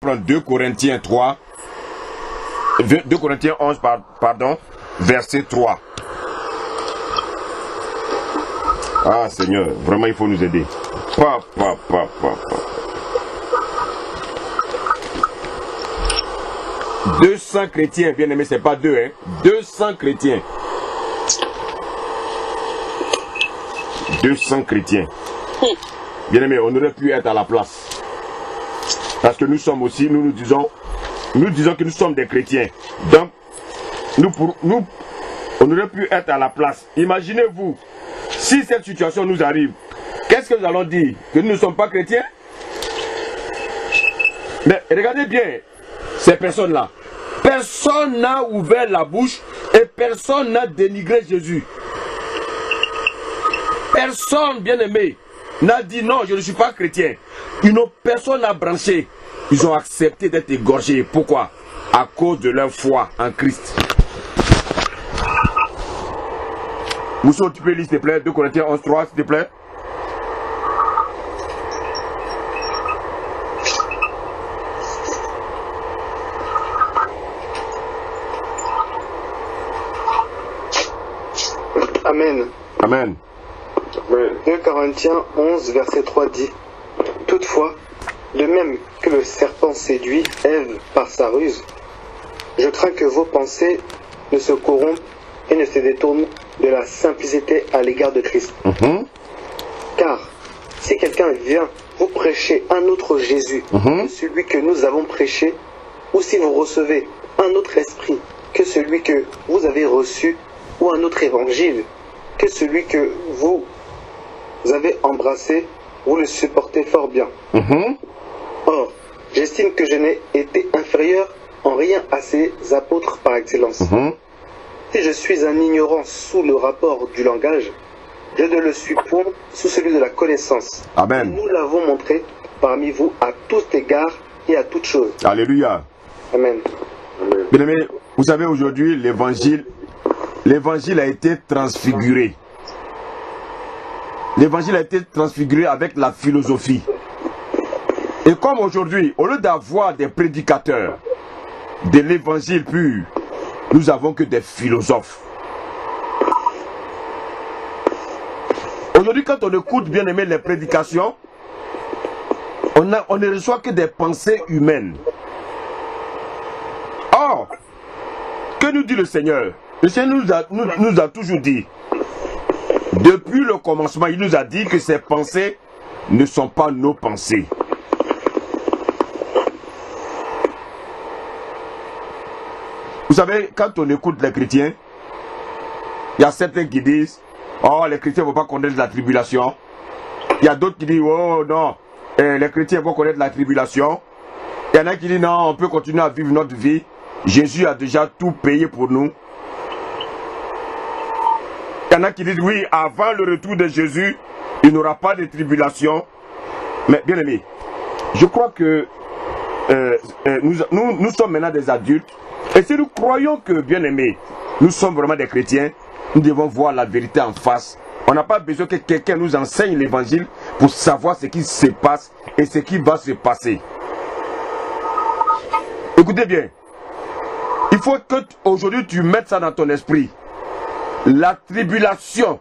prendre 2 Corinthiens 3, 2 Corinthiens 11, pardon, verset 3. Ah Seigneur, vraiment il faut nous aider. 200 chrétiens, bien aimé, c'est pas 2, hein. 200 chrétiens. 200 chrétiens. Bien aimé, on aurait pu être à la place. Parce que nous sommes aussi, nous disons que nous sommes des chrétiens. Donc, on aurait pu être à la place. Imaginez-vous, si cette situation nous arrive, qu'est-ce que nous allons dire? Que nous ne sommes pas chrétiens? Mais regardez bien ces personnes-là. Personne n'a ouvert la bouche et personne n'a dénigré Jésus. Personne, bien aimé, n'a dit non, je ne suis pas chrétien. Personne n'a branché. Ils ont accepté d'être égorgés. Pourquoi? À cause de leur foi en Christ. Mousso, tu peux lire s'il te plaît, 2 Corinthiens 11, 3, s'il te plaît. Amen. Amen. 2 Corinthiens 11, verset 3 dit: Toutefois, de même que le serpent séduit Ève par sa ruse, je crains que vos pensées ne se corrompent et ne se détournent de la simplicité à l'égard de Christ. Car si quelqu'un vient vous prêcher un autre Jésus que celui que nous avons prêché, ou si vous recevez un autre esprit que celui que vous avez reçu, ou un autre évangile que celui que vous avez embrassé, vous le supportez fort bien. Or, j'estime que je n'ai été inférieur en rien à ces apôtres par excellence. Si je suis un ignorant sous le rapport du langage, je ne le suis point sous celui de la connaissance. Amen. Nous l'avons montré parmi vous à tous égards et à toutes choses. Alléluia. Amen. Bien aimé, vous savez aujourd'hui l'évangile a été transfiguré. L'évangile a été transfiguré avec la philosophie. Et comme aujourd'hui, au lieu d'avoir des prédicateurs de l'évangile pur, nous avons que des philosophes. Aujourd'hui, quand on écoute bien aimé les prédications, on ne reçoit que des pensées humaines. Or, que nous dit le Seigneur? Le Seigneur nous a toujours dit, depuis le commencement, il nous a dit que ces pensées ne sont pas nos pensées. Vous savez, quand on écoute les chrétiens, il y a certains qui disent, oh, les chrétiens ne vont pas connaître la tribulation. Il y a d'autres qui disent, oh non, les chrétiens vont connaître la tribulation. Il y en a qui disent, non, on peut continuer à vivre notre vie. Jésus a déjà tout payé pour nous. Il y en a qui disent, oui, avant le retour de Jésus, il n'y aura pas de tribulation. Mais bien aimé, je crois que nous sommes maintenant des adultes. Et si nous croyons que, bien aimé, nous sommes vraiment des chrétiens, nous devons voir la vérité en face. On n'a pas besoin que quelqu'un nous enseigne l'évangile pour savoir ce qui se passe et ce qui va se passer. Écoutez bien, il faut que aujourd'hui tu mettes ça dans ton esprit. La tribulation,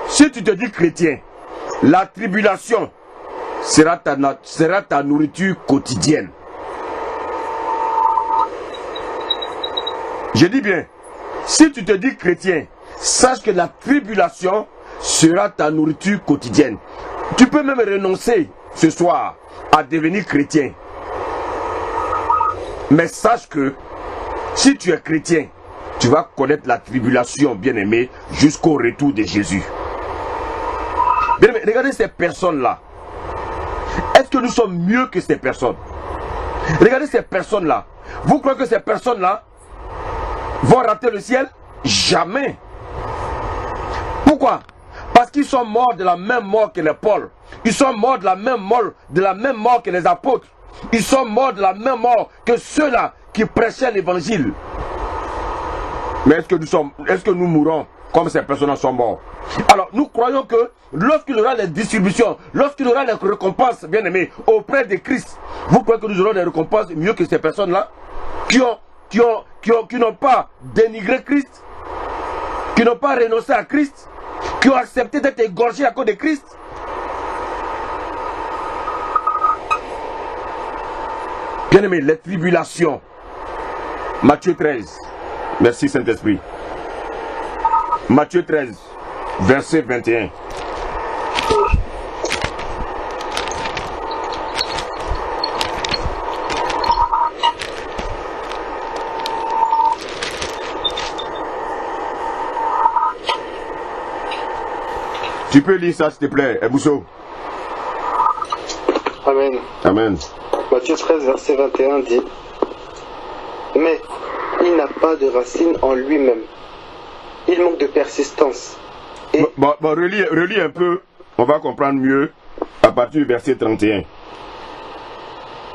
si tu te dis chrétien, la tribulation sera ta nourriture quotidienne. Je dis bien, si tu te dis chrétien, sache que la tribulation sera ta nourriture quotidienne. Tu peux même renoncer ce soir à devenir chrétien. Mais sache que si tu es chrétien, tu vas connaître la tribulation, bien-aimé, jusqu'au retour de Jésus. Bien-aimé, regardez ces personnes-là. Est-ce que nous sommes mieux que ces personnes? Regardez ces personnes-là. Vous croyez que ces personnes-là vont rater le ciel? Jamais. Pourquoi? Parce qu'ils sont morts de la même mort que les Paul. Ils sont morts de la même mort que les apôtres. Ils sont morts de la même mort que ceux-là qui prêchaient l'évangile. Mais est-ce que nous mourrons comme ces personnes sont morts? Alors nous croyons que lorsqu'il y aura les distributions, lorsqu'il y aura les récompenses, bien aimés, auprès de Christ, Vous croyez que nous aurons des récompenses mieux que ces personnes-là qui n'ont pas dénigré Christ, qui n'ont pas renoncé à Christ, qui ont accepté d'être égorgés à cause de Christ? Bien-aimés, les tribulations. Matthieu 13. Merci Saint-Esprit. Matthieu 13, verset 21. Tu peux lire ça, s'il te plaît, Ebousso. Amen. Amen. Matthieu 13, verset 21 dit: mais il n'a pas de racine en lui-même. Il manque de persistance. Et Relis un peu, on va comprendre mieux à partir du verset 31.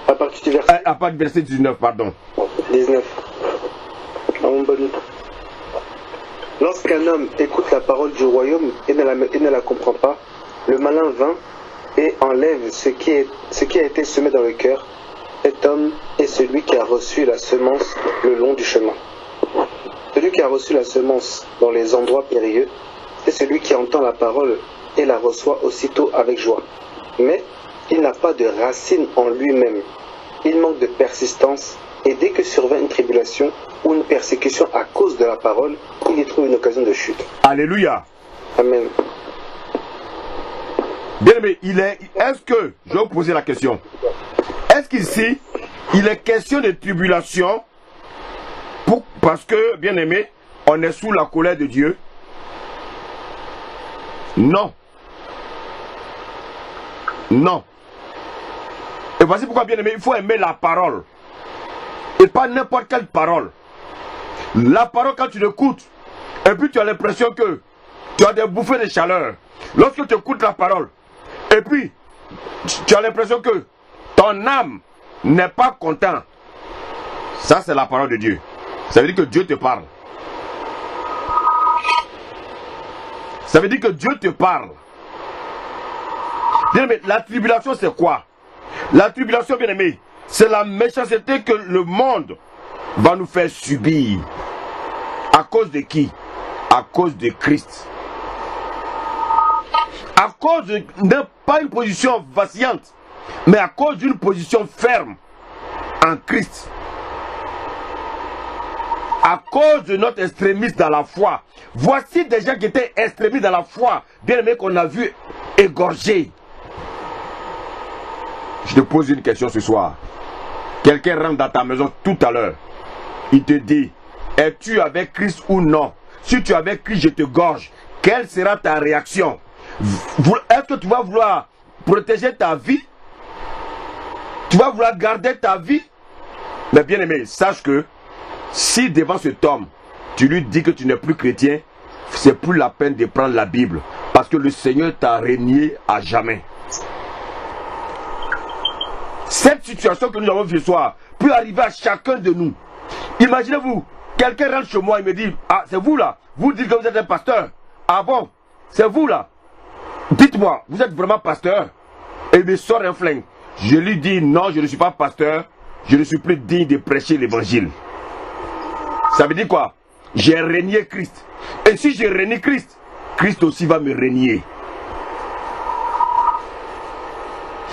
À partir du verset, À partir du verset 19, pardon. 19. Lorsqu'un homme écoute la parole du royaume et ne la comprend pas, le malin vint et enlève ce qui a été semé dans le cœur. Cet homme est celui qui a reçu la semence le long du chemin. Celui qui a reçu la semence dans les endroits périlleux, c'est celui qui entend la parole et la reçoit aussitôt avec joie. Mais il n'a pas de racine en lui-même. Il manque de persistance et dès que survient une tribulation ou une persécution à cause de la parole, il y trouve une occasion de chute. Alléluia. Amen. Bien aimé, est-ce que, je vais vous poser la question, est-ce qu'ici, il est question de tribulation parce que, bien aimé, on est sous la colère de Dieu? Non. Non. Et voici pourquoi, bien aimé, il faut aimer la parole. Et pas n'importe quelle parole. La parole, quand tu l'écoutes, et puis tu as l'impression que tu as des bouffées de chaleur. Lorsque tu écoutes la parole, et puis tu as l'impression que ton âme n'est pas content. Ça, c'est la parole de Dieu. Ça veut dire que Dieu te parle. Ça veut dire que Dieu te parle. Bien aimé, la tribulation, c'est quoi? La tribulation, bien aimé, c'est la méchanceté que le monde va nous faire subir. À cause de qui? À cause de Christ. À cause de, pas une position vacillante, mais à cause d'une position ferme en Christ. À cause de notre extrémisme dans la foi. Voici des gens qui étaient extrémistes dans la foi, bien aimés, qu'on a vu égorgés. Je te pose une question ce soir. Quelqu'un rentre dans ta maison tout à l'heure. Il te dit: es-tu avec Christ ou non? Si tu es avec Christ, je te gorge. Quelle sera ta réaction? Est-ce que tu vas vouloir protéger ta vie? Tu vas vouloir garder ta vie? Mais bien aimé, sache que si devant cet homme, tu lui dis que tu n'es plus chrétien, c'est plus la peine de prendre la Bible. Parce que le Seigneur t'a régné à jamais. Cette situation que nous avons vue ce soir peut arriver à chacun de nous. Imaginez-vous, quelqu'un rentre chez moi et me dit: ah, c'est vous là, vous dites que vous êtes un pasteur. Ah bon, c'est vous là. Dites-moi, vous êtes vraiment pasteur? Et il me sort un flingue. Je lui dis: non, je ne suis pas pasteur, je ne suis plus digne de prêcher l'évangile. Ça veut dire quoi? J'ai régné Christ. Et si j'ai régné Christ, Christ aussi va me régner.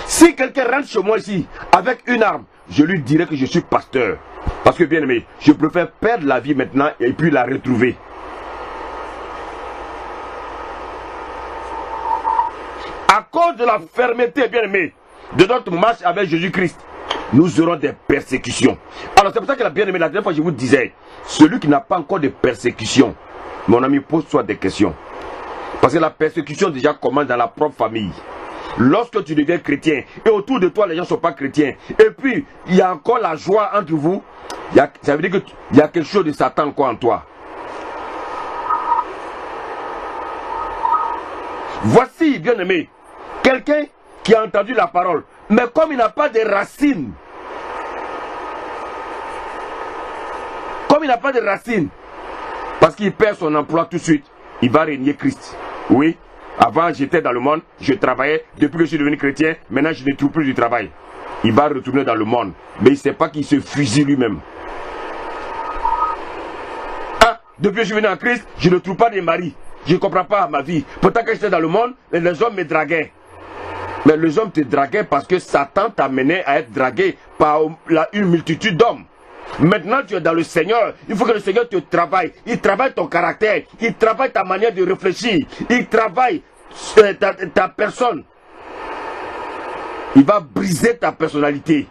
Si quelqu'un rentre chez moi ici avec une arme, je lui dirai que je suis pasteur. Parce que bien aimé, je préfère perdre la vie maintenant et puis la retrouver. À cause de la fermeté, bien aimé, de notre marche avec Jésus-Christ, nous aurons des persécutions. Alors c'est pour ça que la bien-aimée, la dernière fois je vous disais, celui qui n'a pas encore de persécution, mon ami, pose-toi des questions. Parce que la persécution déjà commence dans la propre famille. Lorsque tu deviens chrétien, et autour de toi les gens ne sont pas chrétiens, et puis il y a encore la joie entre vous, ça veut dire qu'il y a quelque chose de Satan encore en toi. Voici, bien-aimé, quelqu'un qui a entendu la parole, mais comme il n'a pas de racines, parce qu'il perd son emploi tout de suite, il va régner Christ. Oui, avant j'étais dans le monde, je travaillais, depuis que je suis devenu chrétien, maintenant je ne trouve plus du travail. il va retourner dans le monde. Mais il ne sait pas qu'il se fusille lui-même. Ah, depuis que je suis venu en Christ, je ne trouve pas de mari. Je ne comprends pas ma vie. Pourtant que j'étais dans le monde, les hommes me draguaient. Mais les hommes te draguaient parce que Satan t'a mené à être dragué par une multitude d'hommes. Maintenant tu es dans le Seigneur, il faut que le Seigneur te travaille. Il travaille ton caractère, il travaille ta manière de réfléchir, il travaille ta personne. Il va briser ta personnalité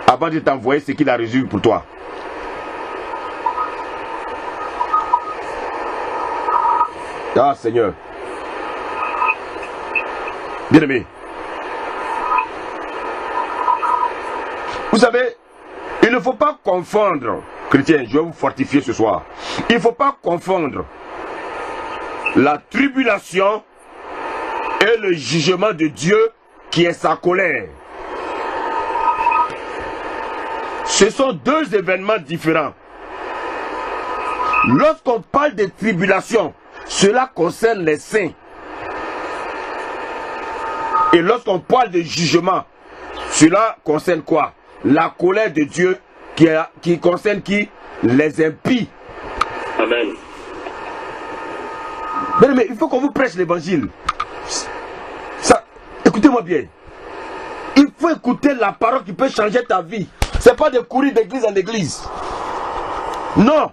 avant de t'envoyer ce qu'il a résolu pour toi. Ah Seigneur. Bien-aimé. Vous savez, il ne faut pas confondre, chrétiens, je vais vous fortifier ce soir. Il ne faut pas confondre la tribulation et le jugement de Dieu qui est sa colère. Ce sont deux événements différents. Lorsqu'on parle de tribulation, cela concerne les saints. Et lorsqu'on parle de jugement, cela concerne quoi? La colère de Dieu qui concerne qui? Les impies. Amen. Mais il faut qu'on vous prêche l'évangile. Ça, écoutez-moi bien. Il faut écouter la parole qui peut changer ta vie. Ce n'est pas de courir d'église en église. Non.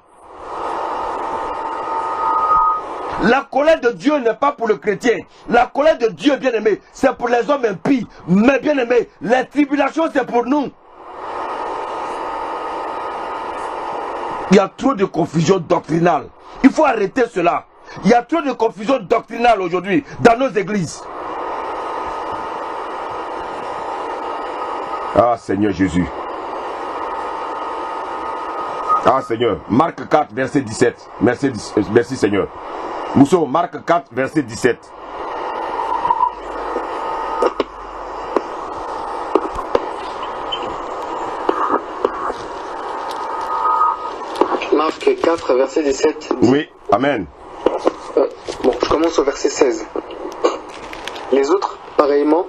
La colère de Dieu n'est pas pour le chrétien. La colère de Dieu, bien aimé, c'est pour les hommes impies. Mais bien aimé, les tribulations, c'est pour nous. Il y a trop de confusion doctrinale. Il faut arrêter cela. Il y a trop de confusion doctrinale aujourd'hui dans nos églises. Ah Seigneur Jésus. Ah Seigneur. Marc 4, verset 17. Merci Seigneur. Mousseau, Marc 4, verset 17. Marc 4, verset 17. Oui, amen. Bon, je commence au verset 16. Les autres, pareillement,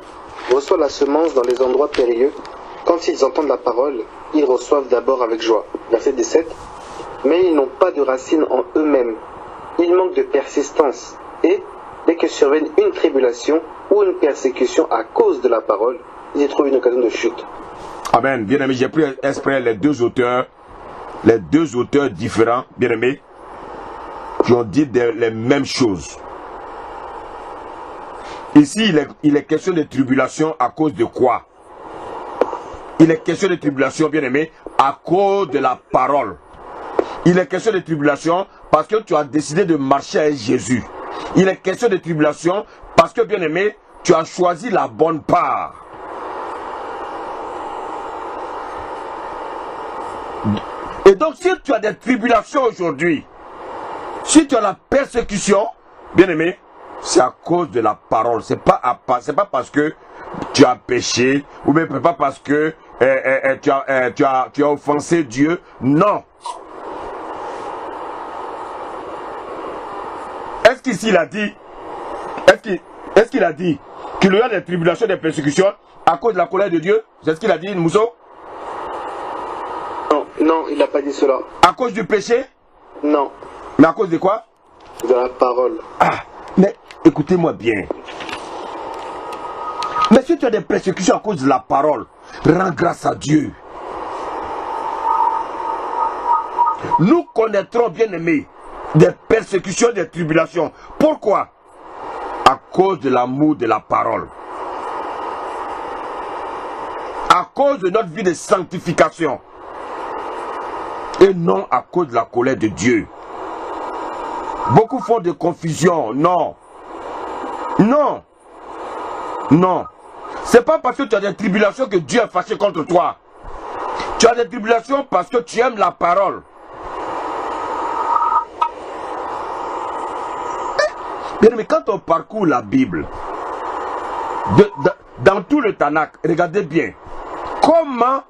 reçoivent la semence dans les endroits périlleux. Quand ils entendent la parole, ils reçoivent d'abord avec joie. Verset 17. Mais ils n'ont pas de racines en eux-mêmes. Ils manquent de persistance. Et, dès que survienne une tribulation ou une persécution à cause de la parole, ils y trouvent une occasion de chute. Amen. Bien aimé, j'ai pris exprès les deux auteurs différents, bien aimés, qui ont dit les mêmes choses. Ici, il est question de tribulation à cause de quoi? Il est question de tribulation, bien aimé, à cause de la parole. Il est question de tribulation parce que tu as décidé de marcher avec Jésus. Il est question de tribulation parce que, bien aimé, tu as choisi la bonne part. Et donc, si tu as des tribulations aujourd'hui, si tu as la persécution, bien aimé, c'est à cause de la parole. C'est pas parce que tu as péché, ou même pas parce que tu as offensé Dieu. Non. Est-ce qu'ici il a dit, est-ce qu'il a dit qu'il y a des tribulations, des persécutions à cause de la colère de Dieu? C'est ce qu'il a dit, Mousseau? Non, il n'a pas dit cela. À cause du péché? Non. Mais à cause de quoi? De la parole. Ah, mais écoutez-moi bien. Mais si tu as des persécutions à cause de la parole, rends grâce à Dieu. Nous connaîtrons, bien aimés, des persécutions, des tribulations. Pourquoi? À cause de l'amour de la parole. À cause de notre vie de sanctification. Et non à cause de la colère de Dieu. Beaucoup font de confusion. Non. Non. Non. C'est pas parce que tu as des tribulations que Dieu est fâché contre toi. Tu as des tribulations parce que tu aimes la parole. Bien, mais quand on parcourt la Bible, dans tout le Tanakh, regardez bien comment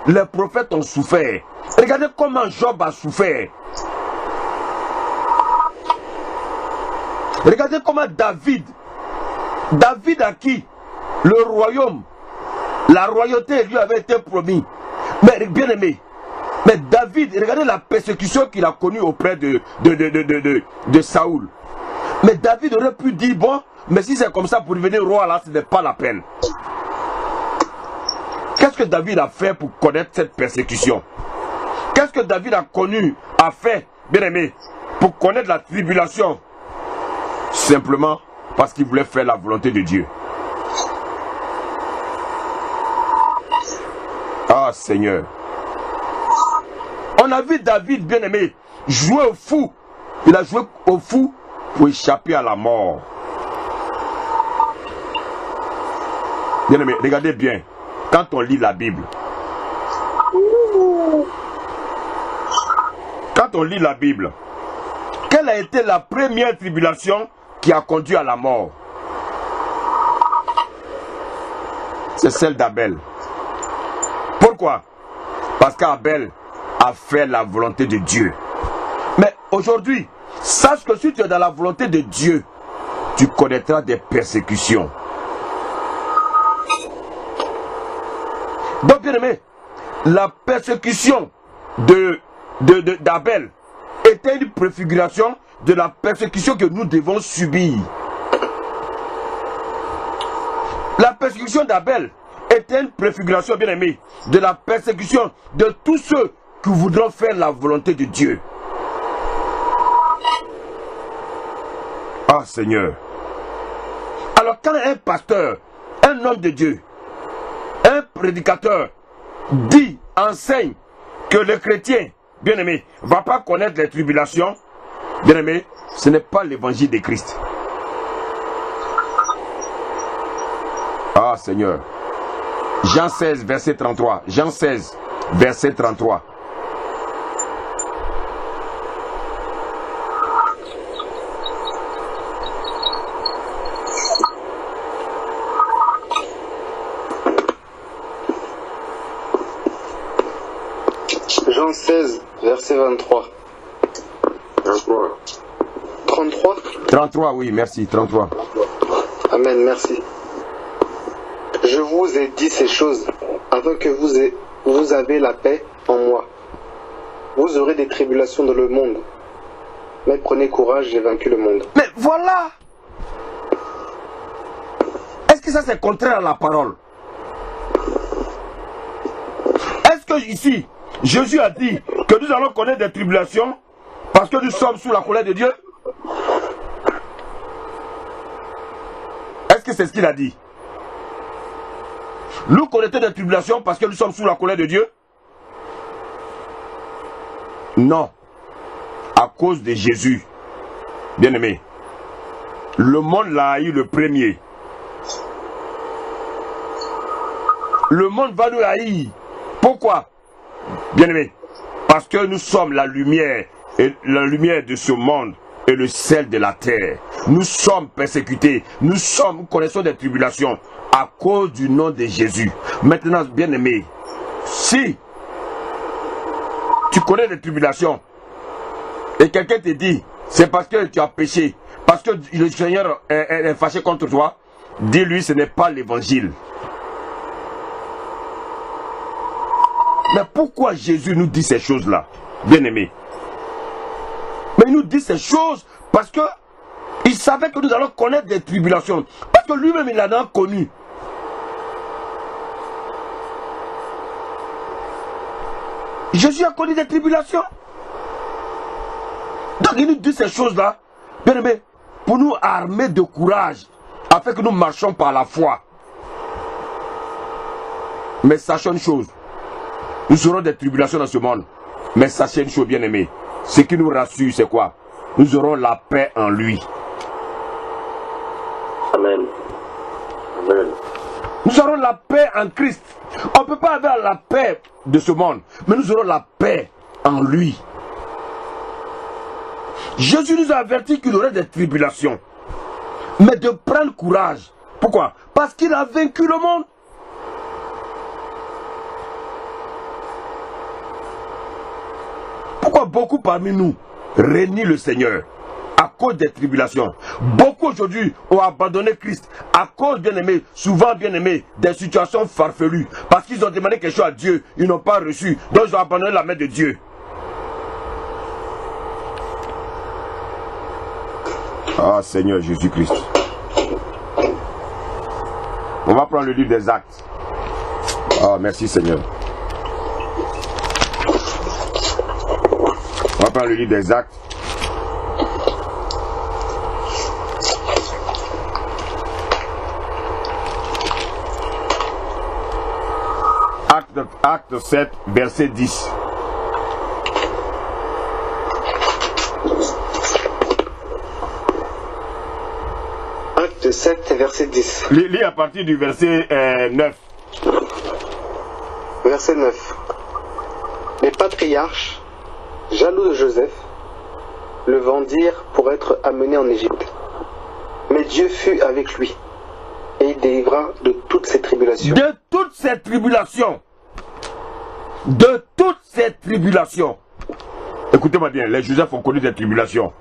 les prophètes ont souffert. Regardez comment Job a souffert. Regardez comment David a qui le royaume, La royauté lui avait été promise. Mais bien aimé, mais David, regardez la persécution qu'il a connue auprès de Saoul. Mais David aurait pu dire, bon, mais si c'est comme ça pour devenir roi là, ce n'est pas la peine. Qu'est-ce que David a fait pour connaître cette persécution? Qu'est-ce que David a fait, bien aimé, pour connaître la tribulation? Simplement parce qu'il voulait faire la volonté de Dieu. Ah Seigneur. On a vu David, bien aimé, jouer au fou. Il a joué au fou pour échapper à la mort. Bien aimé, regardez bien. Quand on lit la Bible, quelle a été la première tribulation qui a conduit à la mort? C'est celle d'Abel. Pourquoi? Parce qu'Abel a fait la volonté de Dieu. Mais aujourd'hui, sache que si tu es dans la volonté de Dieu, tu connaîtras des persécutions. Donc bien aimé, la persécution d'Abel était une préfiguration de la persécution que nous devons subir. La persécution d'Abel était une préfiguration, bien aimé, de la persécution de tous ceux qui voudront faire la volonté de Dieu. Ah Seigneur. Alors quand un pasteur, un homme de Dieu, un prédicateur dit, enseigne que le chrétien, bien aimé, ne va pas connaître les tribulations, bien aimé, ce n'est pas l'évangile de Christ. Ah Seigneur. Jean 16, verset 33. Jean 16, verset 33. Jean 16, verset 23. 33. 33, oui, merci, 33. Amen, merci. Je vous ai dit ces choses afin que vous avez la paix en moi. Vous aurez des tribulations dans le monde. Mais prenez courage, j'ai vaincu le monde. Mais voilà! Est-ce que ça c'est contraire à la parole? Est-ce que ici, Jésus a dit que nous allons connaître des tribulations parce que nous sommes sous la colère de Dieu? Est-ce que c'est ce qu'il a dit? Nous connaissons des tribulations parce que nous sommes sous la colère de Dieu? Non. À cause de Jésus. Bien aimé. Le monde l'a haï le premier. Le monde va nous haïr. Pourquoi? Bien aimé. Parce que nous sommes la lumière. Et la lumière de ce monde et le sel de la terre. Nous sommes persécutés. Nous connaissons des tribulations à cause du nom de Jésus. Maintenant, bien aimé, si tu connais des tribulations et quelqu'un te dit c'est parce que tu as péché, parce que le Seigneur est fâché contre toi, dis-lui ce n'est pas l'évangile. Mais pourquoi Jésus nous dit ces choses-là, bien aimé? Mais il nous dit ces choses parce que il savait que nous allons connaître des tribulations. Parce que lui-même il en a connu. Jésus a connu des tribulations. Donc il nous dit ces choses-là, bien aimé, pour nous armer de courage, afin que nous marchions par la foi. Mais sachons une chose, nous aurons des tribulations dans ce monde. Mais sachez une chose, bien aimé, ce qui nous rassure, c'est quoi? Nous aurons la paix en lui. Amen. Amen. Nous aurons la paix en Christ. On ne peut pas avoir la paix de ce monde, mais nous aurons la paix en lui. Jésus nous a averti qu'il y aurait des tribulations, mais de prendre courage. Pourquoi? Parce qu'il a vaincu le monde. Pourquoi beaucoup parmi nous renient le Seigneur à cause des tribulations? Beaucoup beaucoup aujourd'hui ont abandonné Christ à cause, bien aimé, souvent bien aimé, des situations farfelues. Parce qu'ils ont demandé quelque chose à Dieu, ils n'ont pas reçu. Donc ils ont abandonné la main de Dieu. Ah Seigneur Jésus-Christ. On va prendre le livre des Actes. Ah merci Seigneur. On va prendre le livre des Actes. Acte 7, verset 10. Acte 7, verset 10. Lis à partir du verset 9. Verset 9. Les patriarches, jaloux de Joseph, le vendirent pour être amené en Égypte. Mais Dieu fut avec lui et il délivra de toutes ces tribulations. De toutes ces tribulations. De toutes ces tribulations. Écoutez-moi bien, les Joseph ont connu des tribulations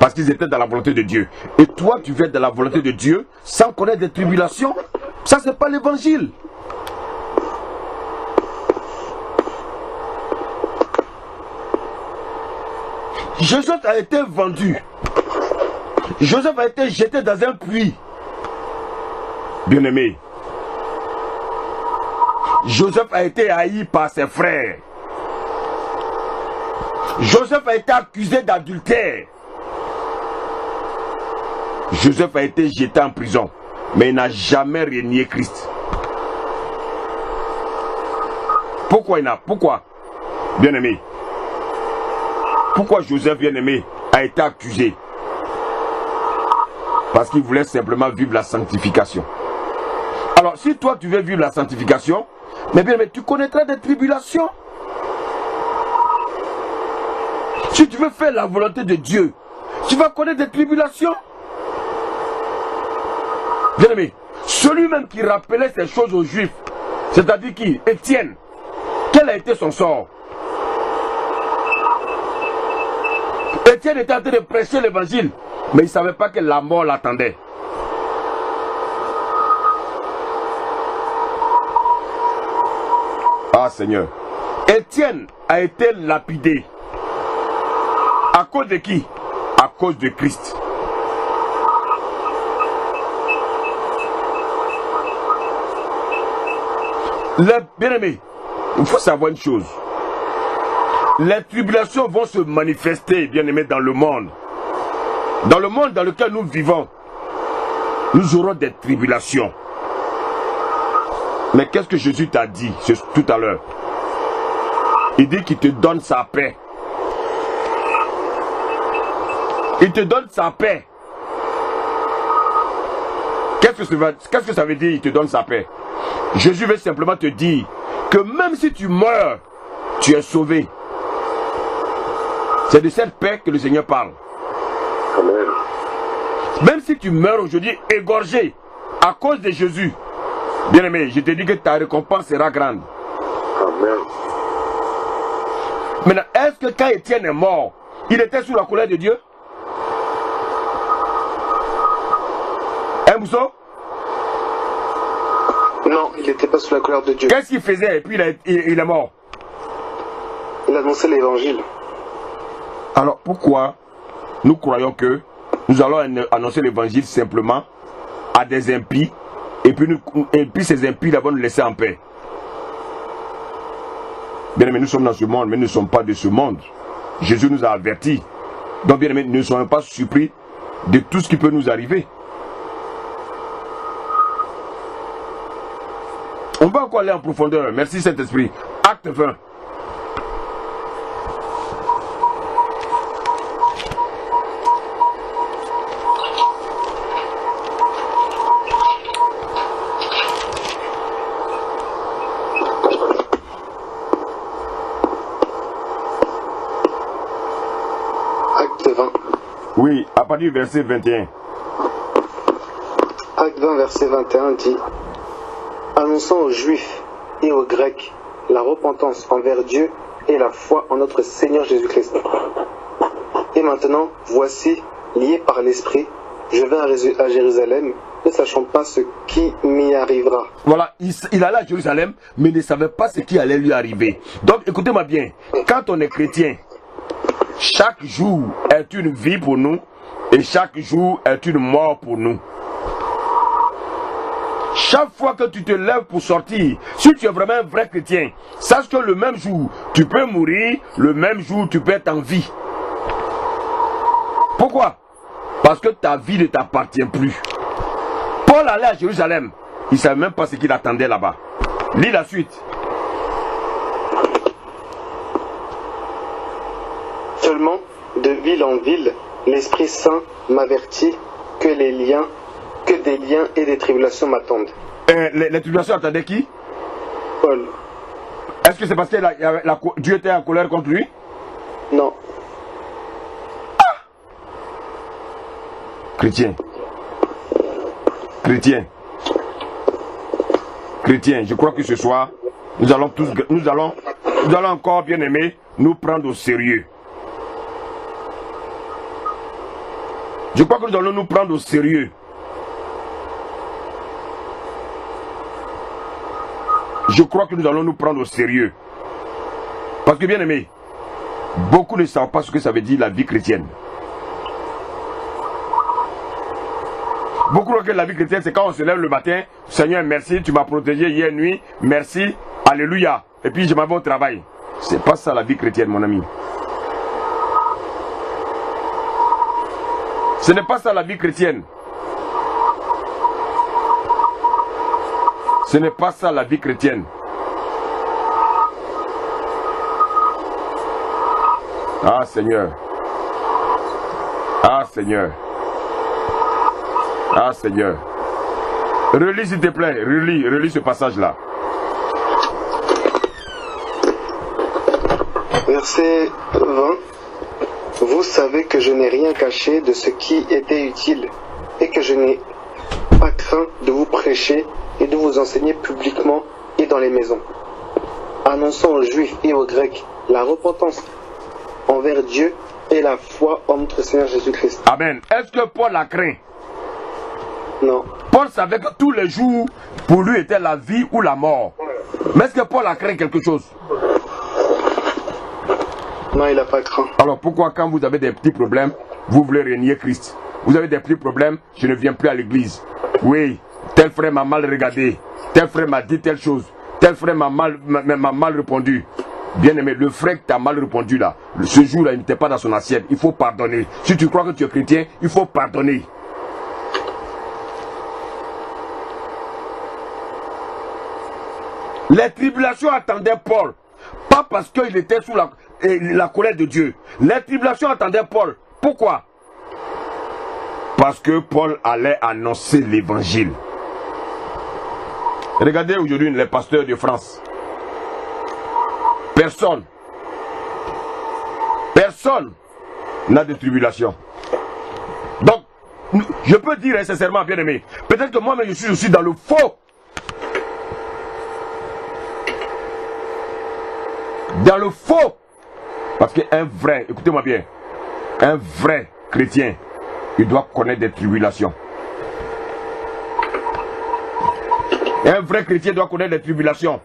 parce qu'ils étaient dans la volonté de Dieu. Et toi, tu viens dans la volonté de Dieu sans connaître des tribulations. Ça, c'est pas l'évangile. Joseph a été vendu. Joseph a été jeté dans un puits. Bien-aimé. Joseph a été haï par ses frères. Joseph a été accusé d'adultère. Joseph a été jeté en prison. Mais il n'a jamais renié Christ. Pourquoi Pourquoi, bien-aimé? Pourquoi Joseph, bien-aimé, a été accusé? Parce qu'il voulait simplement vivre la sanctification. Alors, si toi tu veux vivre la sanctification, mais bien, mais tu connaîtras des tribulations. Si tu veux faire la volonté de Dieu, tu vas connaître des tribulations. Bien aimé, celui-même qui rappelait ces choses aux Juifs, c'est-à-dire qui? Étienne. Quel a été son sort? Étienne était en train de prêcher l'évangile, mais il ne savait pas que la mort l'attendait. Ah Seigneur. Étienne a été lapidé. À cause de qui? À cause de Christ. Les bien-aimés, il faut savoir une chose. Les tribulations vont se manifester, bien-aimés, dans le monde. Dans le monde dans lequel nous vivons, nous aurons des tribulations. Mais qu'est-ce que Jésus t'a dit tout à l'heure? Il dit qu'il te donne sa paix. Il te donne sa paix. Qu'est-ce que ça veut dire, il te donne sa paix? Jésus veut simplement te dire que même si tu meurs, tu es sauvé. C'est de cette paix que le Seigneur parle. Amen. Même si tu meurs aujourd'hui égorgé à cause de Jésus, bien-aimé, je te dis que ta récompense sera grande. Amen. Maintenant, est-ce que quand Étienne est mort, il était sous la colère de Dieu? Hein, Mousso? Non, il n'était pas sous la colère de Dieu. Qu'est-ce qu'il faisait et puis il est mort? Il annonçait l'évangile. Alors pourquoi nous croyons que nous allons annoncer l'évangile simplement à des impies et puis ces impies là vont nous laisser en paix? Bien aimé, nous sommes dans ce monde, mais nous ne sommes pas de ce monde. Jésus nous a avertis. Donc bien aimé, ne soyons pas surpris de tout ce qui peut nous arriver. On va encore aller en profondeur. Merci Saint-Esprit. Acte 20. Acte 20. Oui, à partir du verset 21. Acte 20, verset 21 dit: annonçant aux Juifs et aux Grecs la repentance envers Dieu et la foi en notre Seigneur Jésus-Christ. Et maintenant, voici, liés par l'Esprit, Je vais à Jérusalem, ne sachant pas ce qui m'y arrivera. Voilà, il allait à Jérusalem, mais ne savait pas ce qui allait lui arriver. Donc écoutez-moi bien, quand on est chrétien, chaque jour est une vie pour nous et chaque jour est une mort pour nous. Chaque fois que tu te lèves pour sortir, si tu es vraiment un vrai chrétien, sache que le même jour, tu peux mourir, le même jour, tu peux être en vie. Pourquoi? Parce que ta vie ne t'appartient plus. Paul allait à Jérusalem, il ne savait même pas ce qu'il attendait là-bas. Lis la suite. Seulement, de ville en ville, l'Esprit Saint m'avertit que des liens et des tribulations m'attendent. Les tribulations attendaient qui? Paul. Est-ce que c'est parce que Dieu était en colère contre lui? Non. Chrétien, je crois que ce soir, nous allons encore, bien aimés, nous prendre au sérieux. Je crois que nous allons nous prendre au sérieux. Je crois que nous allons nous prendre au sérieux. Parce que, bien aimés, beaucoup ne savent pas ce que ça veut dire la vie chrétienne. Beaucoup croient que la vie chrétienne, c'est quand on se lève le matin, Seigneur, merci, tu m'as protégé hier nuit, merci, alléluia, et puis je m'en vais au travail. C'est pas ça la vie chrétienne, mon ami. Ce n'est pas ça la vie chrétienne. Ce n'est pas ça la vie chrétienne. Ah Seigneur. Ah Seigneur. Ah Seigneur. Relis s'il te plaît, relis ce passage-là. Verset 20. Vous savez que je n'ai rien caché de ce qui était utile et que je n'ai pas craint de vous prêcher et de vous enseigner publiquement et dans les maisons, annonçant aux Juifs et aux Grecs la repentance envers Dieu et la foi en notre Seigneur Jésus-Christ. Amen. Est-ce que Paul a craint? Non. Paul savait que tous les jours, pour lui, était la vie ou la mort. Mais est-ce que Paul a craint quelque chose? Non, il n'a pas craint. Alors pourquoi quand vous avez des petits problèmes, vous voulez renier Christ? Vous avez des petits problèmes, je ne viens plus à l'église. Oui, tel frère m'a mal regardé, tel frère m'a dit telle chose, tel frère m'a mal répondu. Bien aimé, le frère qui t'a mal répondu là, ce jour-là, il n'était pas dans son assiette. Il faut pardonner. Si tu crois que tu es chrétien, il faut pardonner. Les tribulations attendaient Paul, pas parce qu'il était sous la colère de Dieu. Les tribulations attendaient Paul. Pourquoi? Parce que Paul allait annoncer l'évangile. Regardez aujourd'hui les pasteurs de France. Personne n'a de tribulation. Donc, je peux dire sincèrement, bien aimé, peut-être que moi-même je suis aussi dans le faux. Dans le faux. Parce qu'un vrai, écoutez-moi bien, un vrai chrétien, il doit connaître des tribulations. Un vrai chrétien doit connaître des tribulations.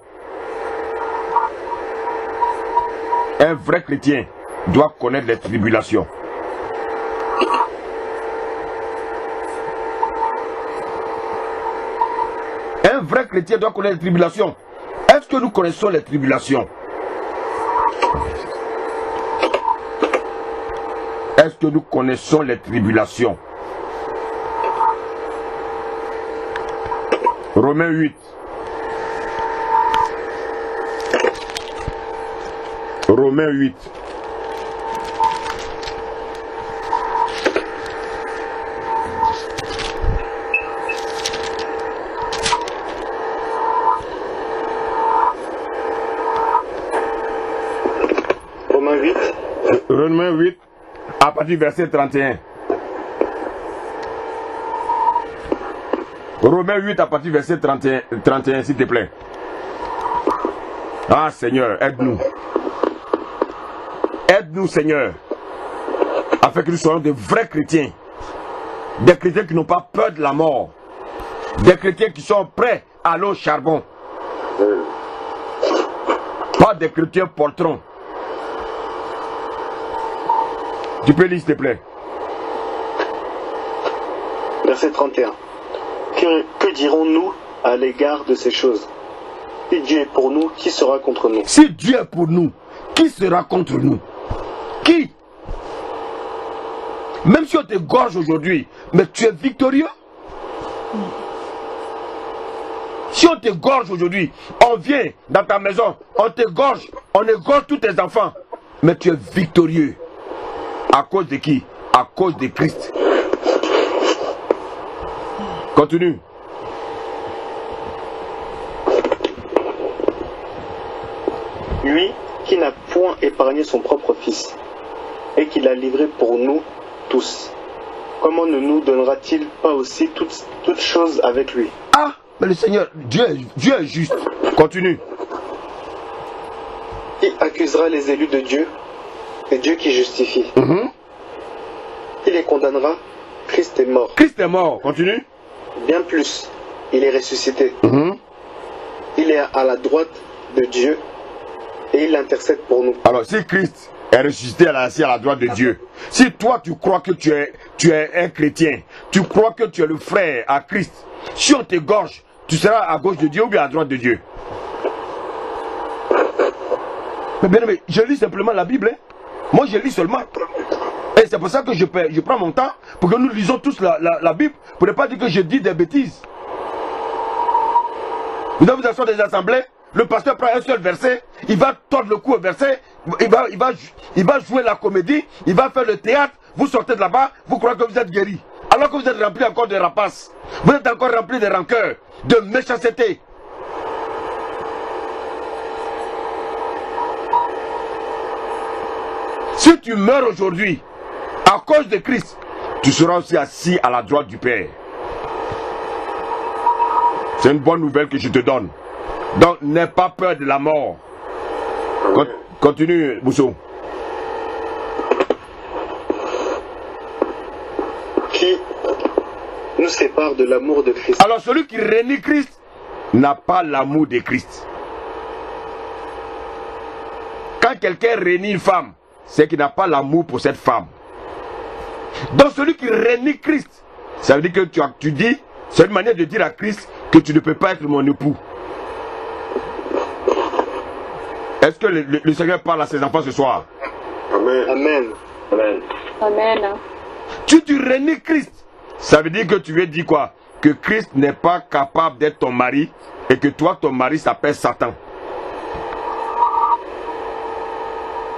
Un vrai chrétien doit connaître les tribulations. Un vrai chrétien doit connaître les tribulations. Est-ce que nous connaissons les tribulations? Est-ce que nous connaissons les tribulations? Romains 8. Romains 8. Romains 8, à partir du verset 31. Romains 8, à partir du verset 31, s'il te plaît. Ah Seigneur, aide-nous. Aide-nous Seigneur, afin que nous soyons de vrais chrétiens. Des chrétiens qui n'ont pas peur de la mort. Des chrétiens qui sont prêts à aller au charbon. Pas des chrétiens poltrons. Tu peux lire s'il te plaît. Verset 31. Que dirons-nous à l'égard de ces choses? Si Dieu est pour nous, qui sera contre nous? Si Dieu est pour nous, qui sera contre nous? Qui? Même si on te gorge aujourd'hui, mais tu es victorieux. Si on te gorge aujourd'hui, on vient dans ta maison, on te gorge, on égorge tous tes enfants, mais tu es victorieux. À cause de qui? À cause de Christ. Continue. Lui qui n'a point épargné son propre fils, et qui l'a livré pour nous tous, comment ne nous donnera-t-il pas aussi toutes choses avec lui? Ah, mais le Seigneur, Dieu est juste. Continue. Qui accusera les élus de Dieu? C'est Dieu qui justifie. Qui les condamnera? Christ est mort. Christ est mort. Continue. Bien plus, il est ressuscité. Il est à la droite de Dieu et il intercède pour nous. Alors, si Christ est ressuscité assis à la droite de Dieu, si toi tu crois que tu es un chrétien, tu crois que tu es le frère à Christ, si on t'égorge, tu seras à gauche de Dieu ou bien à droite de Dieu? Mais bien aimé, je lis simplement la Bible. Hein. Moi, je lis seulement. Et c'est pour ça que je prends mon temps pour que nous lisons tous la Bible, pour ne pas dire que je dis des bêtises. Vous avez vu dans des assemblées, le pasteur prend un seul verset, il va tordre le cou au verset, il va jouer la comédie, il va faire le théâtre, vous sortez de là-bas, vous croyez que vous êtes guéri. Alors que vous êtes rempli encore de rapaces, vous êtes encore rempli de rancœur, de méchanceté. Si tu meurs aujourd'hui, à cause de Christ, tu seras aussi assis à la droite du Père. C'est une bonne nouvelle que je te donne. Donc, n'aie pas peur de la mort. Continue, Bousso. Qui nous sépare de l'amour de Christ? Alors, celui qui renie Christ n'a pas l'amour de Christ. Quand quelqu'un renie une femme, c'est qu'il n'a pas l'amour pour cette femme. Donc celui qui renie Christ, ça veut dire que tu dis, c'est une manière de dire à Christ que tu ne peux pas être mon époux. Est-ce que le Seigneur parle à ses enfants ce soir? Amen. Amen. Amen. Amen. Tu renies Christ, ça veut dire que tu veux dire quoi? Que Christ n'est pas capable d'être ton mari et que toi, ton mari s'appelle Satan.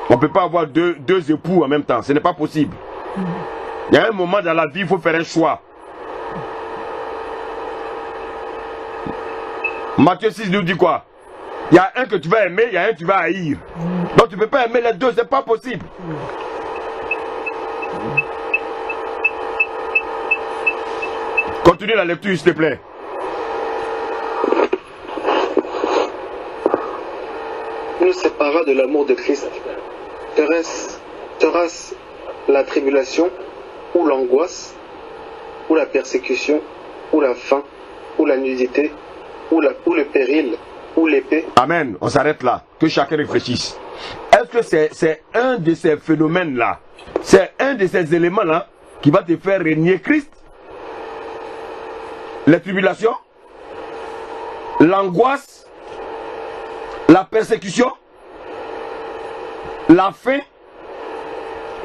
On ne peut pas avoir deux époux en même temps, ce n'est pas possible. Il y a un moment dans la vie, il faut faire un choix. Matthieu 6 nous dit quoi? Il y a un que tu vas aimer, il y a un que tu vas haïr. Donc tu ne peux pas aimer les deux, ce n'est pas possible. Continue la lecture, s'il te plaît. Il nous sépara de l'amour de Christ. Serait-ce la tribulation, ou l'angoisse, ou la persécution, ou la faim, ou la nudité, ou le péril, ou l'épée? Amen, on s'arrête là, que chacun réfléchisse. Est-ce que c'est un de ces phénomènes-là, c'est un de ces éléments-là qui va te faire régner Christ? Les tribulations, l'angoisse, la persécution, la faim,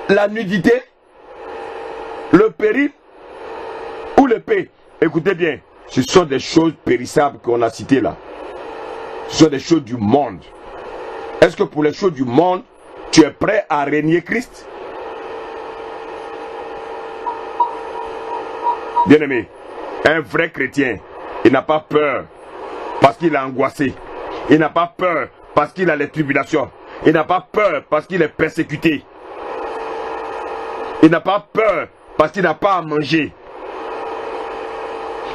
la nudité, le péril ou l'épée. Écoutez bien, ce sont des choses périssables qu'on a citées là. Ce sont des choses du monde. Est-ce que pour les choses du monde, tu es prêt à régner Christ? Bien-aimé, un vrai chrétien, il n'a pas peur parce qu'il est angoissé. Il n'a pas peur parce qu'il a les tribulations. Il n'a pas peur parce qu'il est persécuté. Il n'a pas peur parce qu'il n'a pas à manger.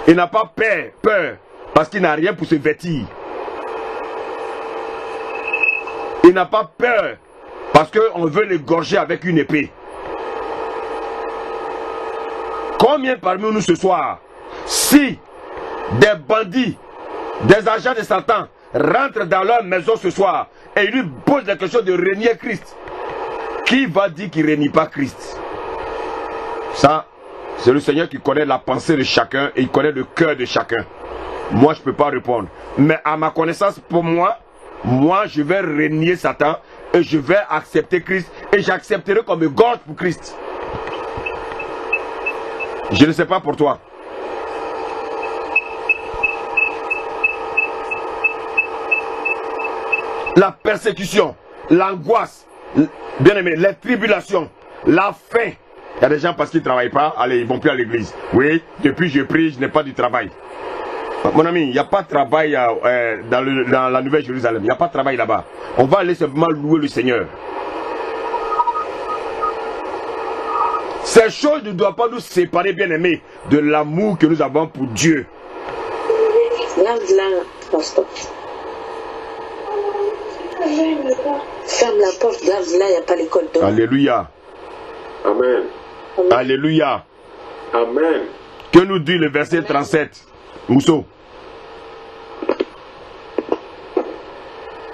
Il n'a pas peur parce qu'il n'a rien pour se vêtir. Il n'a pas peur parce qu'on veut l'égorger avec une épée. Quand Combien parmi nous ce soir, si des bandits, des agents de Satan rentrent dans leur maison ce soir et ils lui posent la question de régner Christ, qui va dire qu'il ne règne pas Christ? Ça, c'est le Seigneur qui connaît la pensée de chacun et il connaît le cœur de chacun. Moi, je ne peux pas répondre. Mais à ma connaissance, pour moi, je vais régner Satan et je vais accepter Christ et j'accepterai comme gorge pour Christ. Je ne sais pas pour toi. La persécution, l'angoisse, bien aimé, les tribulations, la faim. Il y a des gens parce qu'ils ne travaillent pas, allez, ils ne vont plus à l'église. Oui, depuis je prie, je n'ai pas du travail. Mon ami, il n'y a pas de travail dans la Nouvelle Jérusalem. Il n'y a pas de travail là-bas. On va aller simplement louer le Seigneur. Ces choses ne doivent pas nous séparer, bien aimés, de l'amour que nous avons pour Dieu. Ferme la porte, là, il n'y a pas l'école d'homme. Alléluia. Amen. Alléluia. Amen. Que nous dit le verset 37, Mousseau?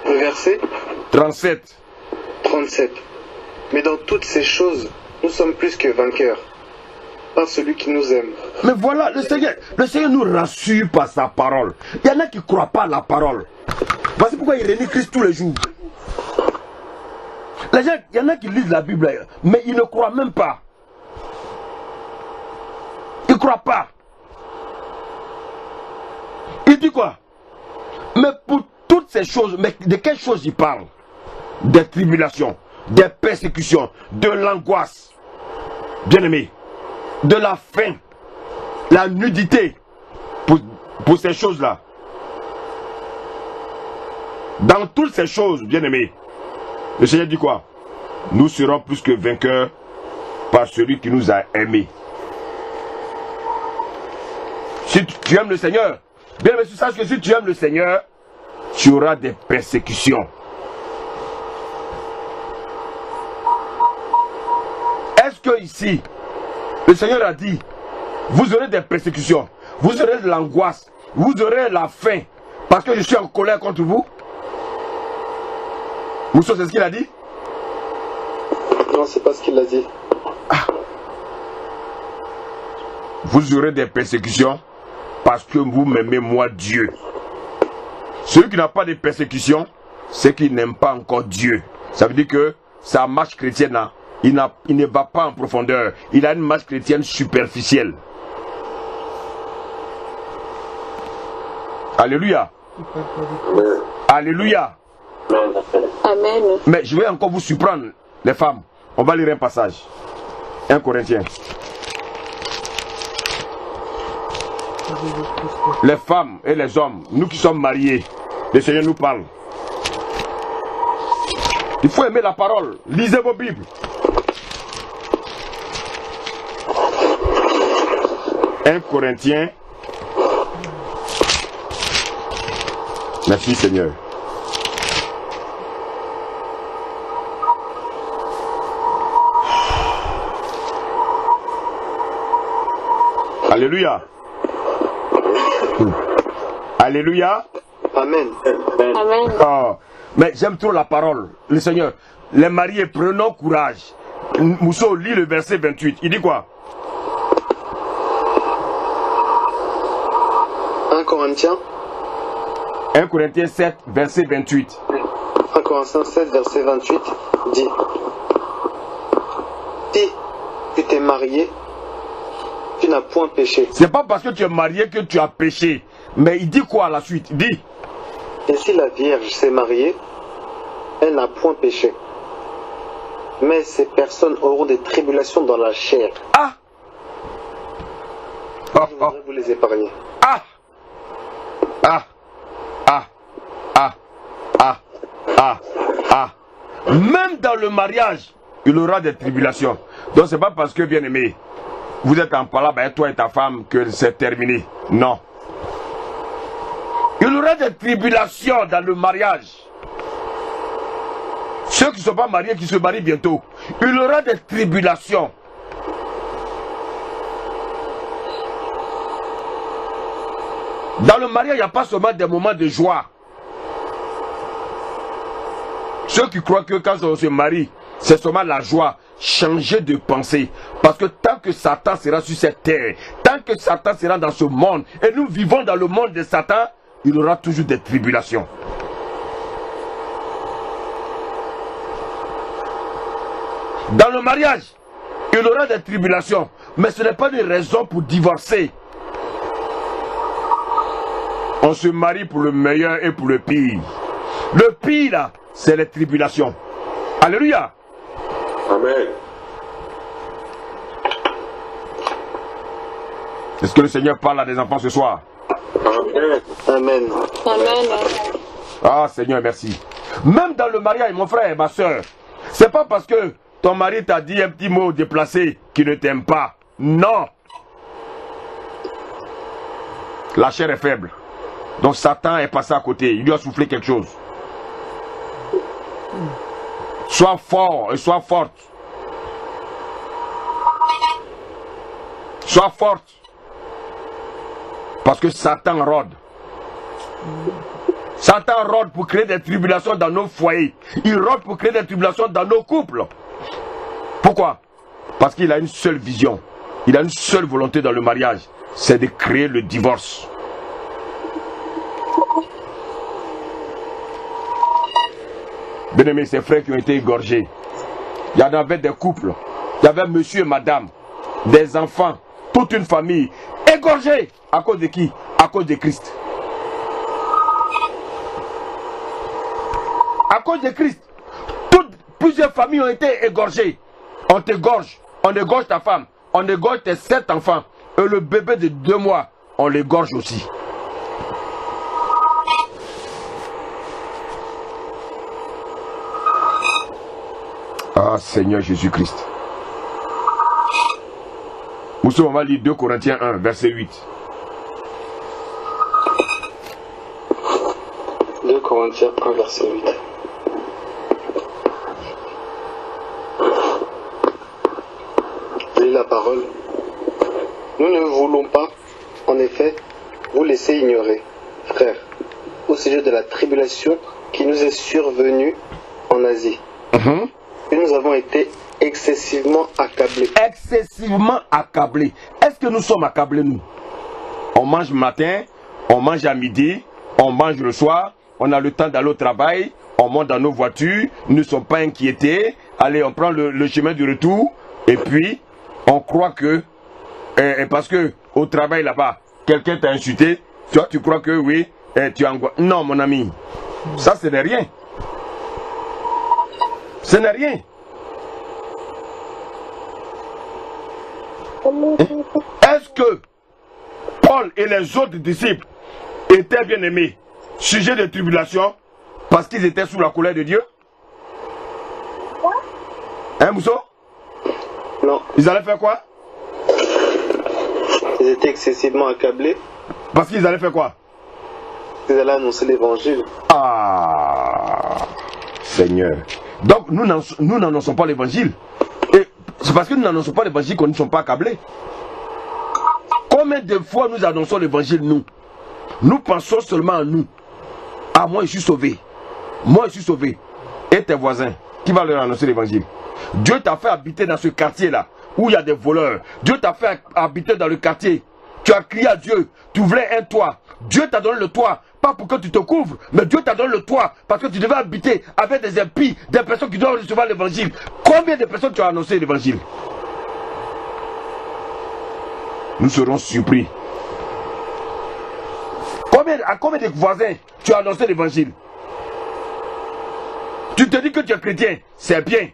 Le verset 37. 37. Mais dans toutes ces choses, nous sommes plus que vainqueurs, par celui qui nous aime. Mais voilà, le Seigneur nous rassure par sa parole. Il y en a qui ne croient pas à la parole. Voici pourquoi il renie Christ tous les jours. Les gens, il y en a qui lisent la Bible, mais ils ne croient même pas. Ils ne croient pas. Il dit quoi? Mais pour toutes ces choses, mais de quelles choses il parle? Des tribulations, des persécutions, de l'angoisse. Bien aimé, de la faim, la nudité, pour ces choses-là. Dans toutes ces choses, bien aimé, le Seigneur dit quoi? Nous serons plus que vainqueurs par celui qui nous a aimés. Si tu aimes le Seigneur, bien aimé, tu saches que si tu aimes le Seigneur, tu auras des persécutions. Est-ce que ici, le Seigneur a dit, vous aurez des persécutions, vous aurez de l'angoisse, vous aurez la faim, parce que je suis en colère contre vous? Mousseau, c'est ce qu'il a dit? Non, c'est pas ce qu'il a dit. Ah. Vous aurez des persécutions parce que vous m'aimez moi Dieu. Celui qui n'a pas de persécutions, c'est qu'il n'aime pas encore Dieu. Ça veut dire que sa marche chrétienne, il ne va pas en profondeur. Il a une marche chrétienne superficielle. Alléluia. Alléluia. Amen. Mais je vais encore vous surprendre, les femmes. On va lire un passage. 1 Corinthiens. Les femmes et les hommes, nous qui sommes mariés, le Seigneur nous parle. Il faut aimer la parole. Lisez vos Bibles. 1 Corinthiens. Merci Seigneur. Alléluia. Alléluia. Amen. Amen. Oh, mais j'aime trop la parole. Le Seigneur, les mariés, prenons courage. Mousseau, lit le verset 28. Il dit quoi? 1 Corinthiens. 1 Corinthiens 7, verset 28. 1 Corinthiens 7, verset 28 dit: si tu t'es marié, tu n'as point péché. C'est pas parce que tu es marié que tu as péché. Mais il dit quoi à la suite? Il dit: Et si la Vierge s'est mariée, elle n'a point péché. Mais ces personnes auront des tribulations dans la chair. Ah! Je voudrais vous les épargner. Ah! Ah! Ah! Ah! Ah! Ah! Ah! Même dans le mariage, il y aura des tribulations. Donc c'est pas parce que, bien aimé, vous êtes en palabre avec toi et ta femme que c'est terminé. Non. Il y aura des tribulations dans le mariage. Ceux qui ne sont pas mariés, qui se marient bientôt, il y aura des tribulations. Dans le mariage, il n'y a pas seulement des moments de joie. Ceux qui croient que quand on se marie, c'est seulement la joie. Changer de pensée. Parce que tant que Satan sera sur cette terre, tant que Satan sera dans ce monde, et nous vivons dans le monde de Satan, il y aura toujours des tribulations. Dans le mariage, il y aura des tribulations. Mais ce n'est pas une raison pour divorcer. On se marie pour le meilleur et pour le pire. Le pire, là, c'est les tribulations. Alléluia. Amen. Est-ce que le Seigneur parle à des enfants ce soir? Amen. Amen. Amen. Ah Seigneur, merci. Même dans le mariage, mon frère et ma soeur, c'est pas parce que ton mari t'a dit un petit mot déplacé qu'il ne t'aime pas. Non. La chair est faible. Donc Satan est passé à côté. Il lui a soufflé quelque chose. Sois fort et sois forte. Sois forte. Parce que Satan rôde. Satan rôde pour créer des tribulations dans nos foyers. Il rôde pour créer des tribulations dans nos couples. Pourquoi? Parce qu'il a une seule vision. Il a une seule volonté dans le mariage. C'est de créer le divorce. Bien-aimés, ces frères qui ont été égorgés. Il y en avait des couples. Il y avait monsieur et madame. Des enfants. Toute une famille. Égorgés. À cause de qui? À cause de Christ. À cause de Christ. Plusieurs familles ont été égorgées. On t'égorge. On égorge ta femme. On égorge tes 7 enfants. Et le bébé de 2 mois, on l'égorge aussi. Ah Seigneur Jésus-Christ. Moussa, on va lire 2 Corinthiens 1, verset 8. 2 Corinthiens 1, verset 8. Lis la parole. Nous ne voulons pas, en effet, vous laisser ignorer, frères, au sujet de la tribulation qui nous est survenue en Asie. Et nous avons été excessivement accablés. Excessivement accablés. Est-ce que nous sommes accablés, nous? On mange le matin, on mange à midi, on mange le soir, on a le temps d'aller au travail, on monte dans nos voitures, nous ne sommes pas inquiétés. Allez, on prend le chemin du retour, et puis on croit que, parce que au travail là-bas, quelqu'un t'a insulté, toi tu crois que oui, tu as angoissé. Non, mon ami, ça ce n'est rien. Ce n'est rien. Est-ce que Paul et les autres disciples étaient bien aimés, sujets de tribulation, parce qu'ils étaient sous la colère de Dieu? Hein, Mousso? Non. Ils allaient faire quoi? Ils étaient excessivement accablés. Parce qu'ils allaient faire quoi? Ils allaient annoncer l'évangile. Ah, Seigneur. Donc nous n'annonçons pas l'évangile. Et c'est parce que nous n'annonçons pas l'évangile que nous ne sommes pas accablés. Combien de fois nous annonçons l'évangile, nous? Nous pensons seulement à nous. Ah, moi je suis sauvé. Moi je suis sauvé. Et tes voisins, qui va leur annoncer l'évangile? Dieu t'a fait habiter dans ce quartier-là, où il y a des voleurs. Dieu t'a fait habiter dans le quartier. Tu as crié à Dieu, tu voulais un toit. Dieu t'a donné le toit, pas pour que tu te couvres, mais Dieu t'a donné le toit parce que tu devais habiter avec des impies, des personnes qui doivent recevoir l'évangile. Combien de personnes tu as annoncé l'évangile? Nous serons surpris. À combien de voisins tu as annoncé l'évangile? Tu te dis que tu es chrétien, c'est bien.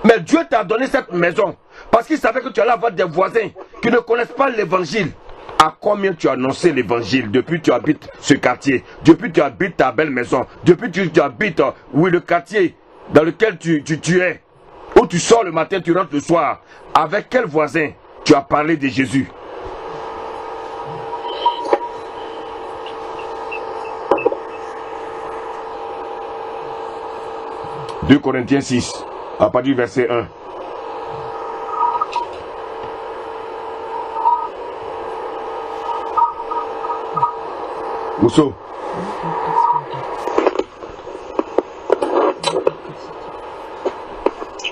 Mais Dieu t'a donné cette maison parce qu'il savait que tu allais avoir des voisins qui ne connaissent pas l'évangile. À combien tu as annoncé l'évangile depuis que tu habites ce quartier, depuis que tu habites ta belle maison, depuis que tu habites le quartier dans lequel tu es, où tu sors le matin, tu rentres le soir. Avec quel voisin tu as parlé de Jésus? « 2 Corinthiens 6, à partir du verset 1. Mousso.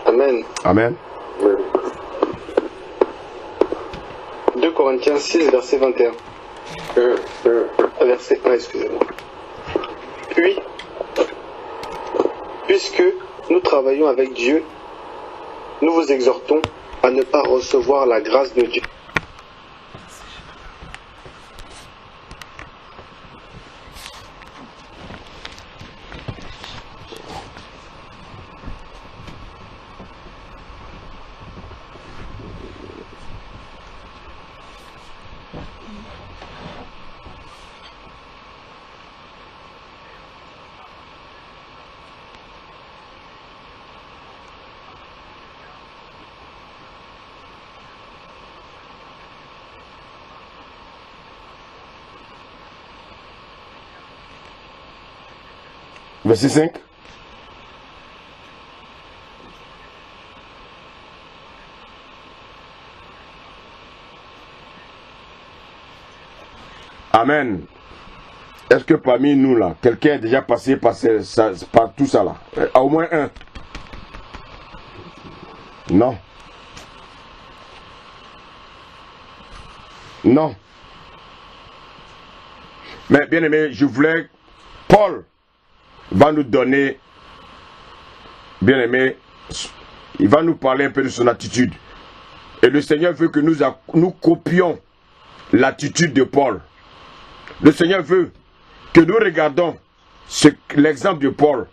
Amen. Amen. 2 Corinthiens 6, verset 21. Verset 1, excusez-moi. Puis, puisque nous travaillons avec Dieu, nous vous exhortons à ne pas recevoir la grâce de Dieu. Verset 5. Amen. Est-ce que parmi nous là, quelqu'un est déjà passé par tout ça là? Au moins un. Non. Non. Mais bien aimé, je voulais... Paul va nous donner, bien aimé, il va nous parler un peu de son attitude. Et le Seigneur veut que nous copions l'attitude de Paul. Le Seigneur veut que nous regardons l'exemple de Paul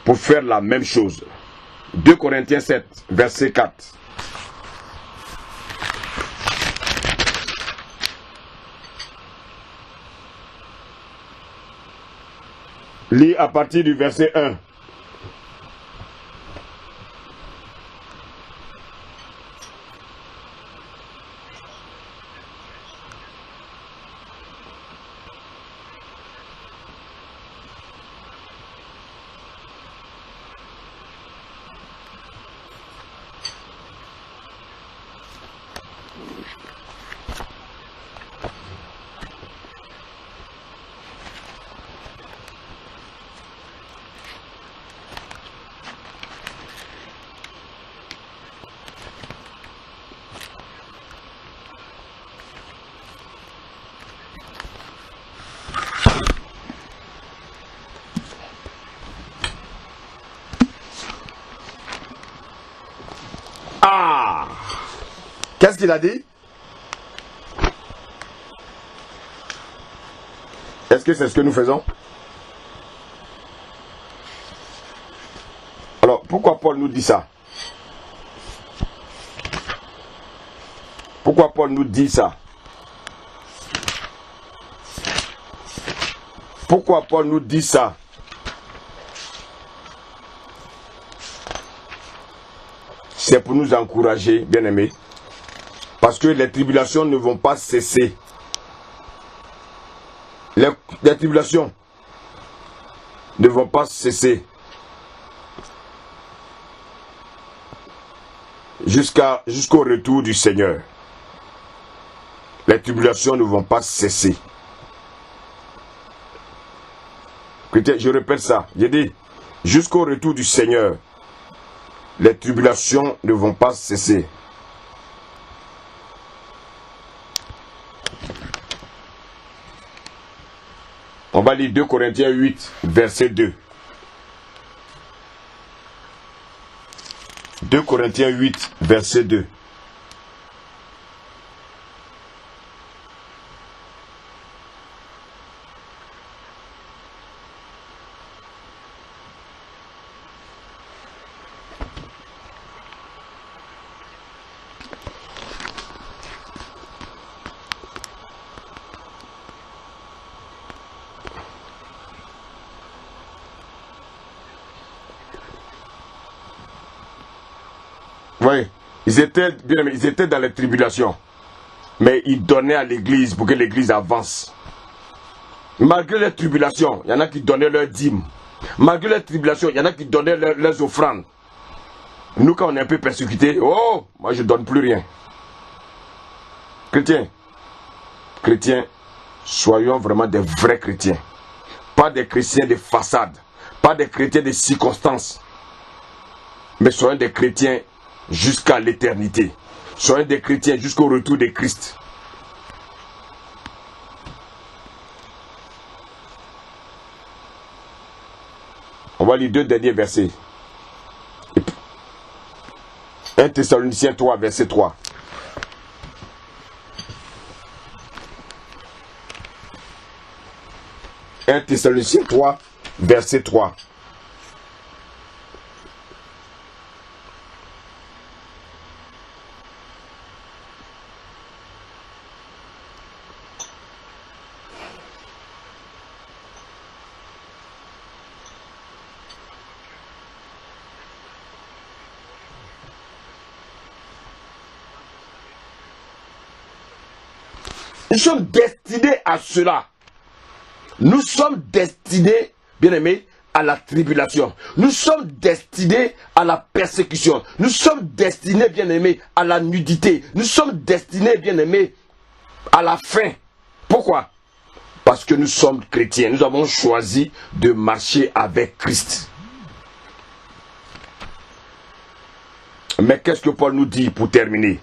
pour faire la même chose. 2 Corinthiens 7, verset 4. Lis à partir du verset 1. Ah! Qu'est-ce qu'il a dit? Est-ce que c'est ce que nous faisons? Alors, pourquoi Paul nous dit ça? Pourquoi Paul nous dit ça? Pourquoi Paul nous dit ça? C'est pour nous encourager, bien-aimés. Parce que les tribulations ne vont pas cesser. Les tribulations ne vont pas cesser. Jusqu'au retour du Seigneur. Les tribulations ne vont pas cesser. Je répète ça. J'ai dit, jusqu'au retour du Seigneur, les tribulations ne vont pas cesser. On va lire 2 Corinthiens 8, verset 2. 2 Corinthiens 8, verset 2. Oui, ils étaient dans les tribulations. Mais ils donnaient à l'église pour que l'église avance. Malgré les tribulations, il y en a qui donnaient leurs dîmes. Malgré les tribulations, il y en a qui donnaient leurs offrandes. Nous, quand on est un peu persécutés, oh, moi je ne donne plus rien. Chrétien, Soyons vraiment des vrais chrétiens. Pas des chrétiens de façade. Pas des chrétiens de circonstances. Mais soyons des chrétiens jusqu'à l'éternité. Soyons des chrétiens jusqu'au retour de Christ. On va lire 2 derniers versets. 1 Thessaloniciens 3, verset 3. « 1 Thessaloniciens 3, verset 3. Nous sommes destinés à cela. Nous sommes destinés, bien-aimés, à la tribulation. Nous sommes destinés à la persécution. Nous sommes destinés, bien-aimés, à la nudité. Nous sommes destinés, bien-aimés, à la faim. Pourquoi? Parce que nous sommes chrétiens. Nous avons choisi de marcher avec Christ. Mais qu'est-ce que Paul nous dit pour terminer?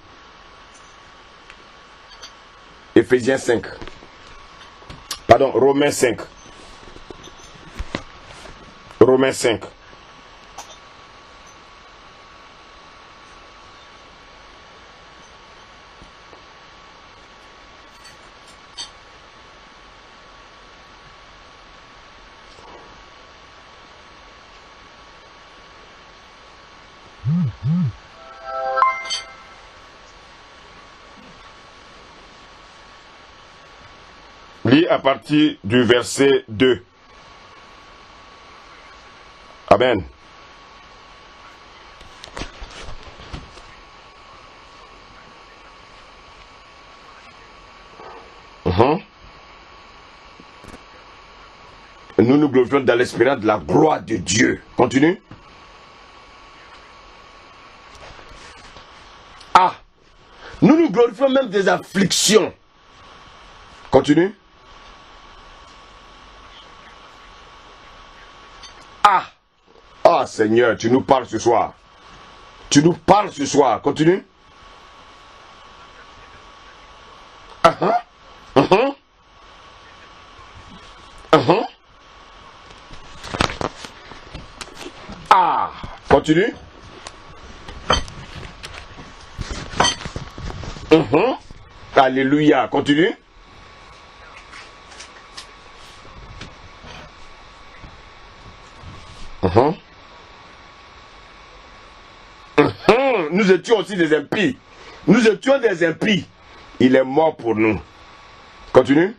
Éphésiens 5. Pardon, Romains 5. Romains 5. Lis à partir du verset 2. Amen. Nous nous glorifions dans l'espérance de la gloire de Dieu. Continue. Ah, nous nous glorifions même des afflictions. Continue. Ah, ah Seigneur, tu nous parles ce soir. Tu nous parles ce soir. Continue. Ah, continue. Alléluia, continue. Nous étions aussi des impies. Nous étions des impies. Il est mort pour nous. Continue.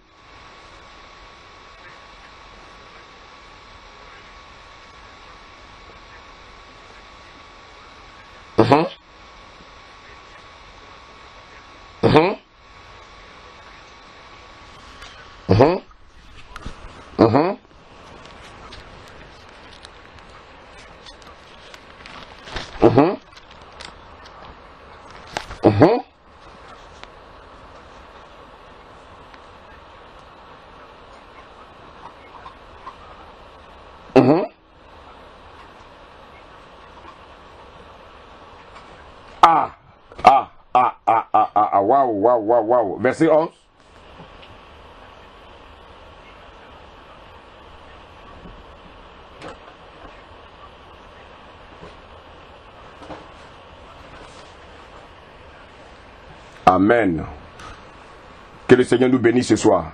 Waouh. Verset 11. Amen. Que le Seigneur nous bénisse ce soir.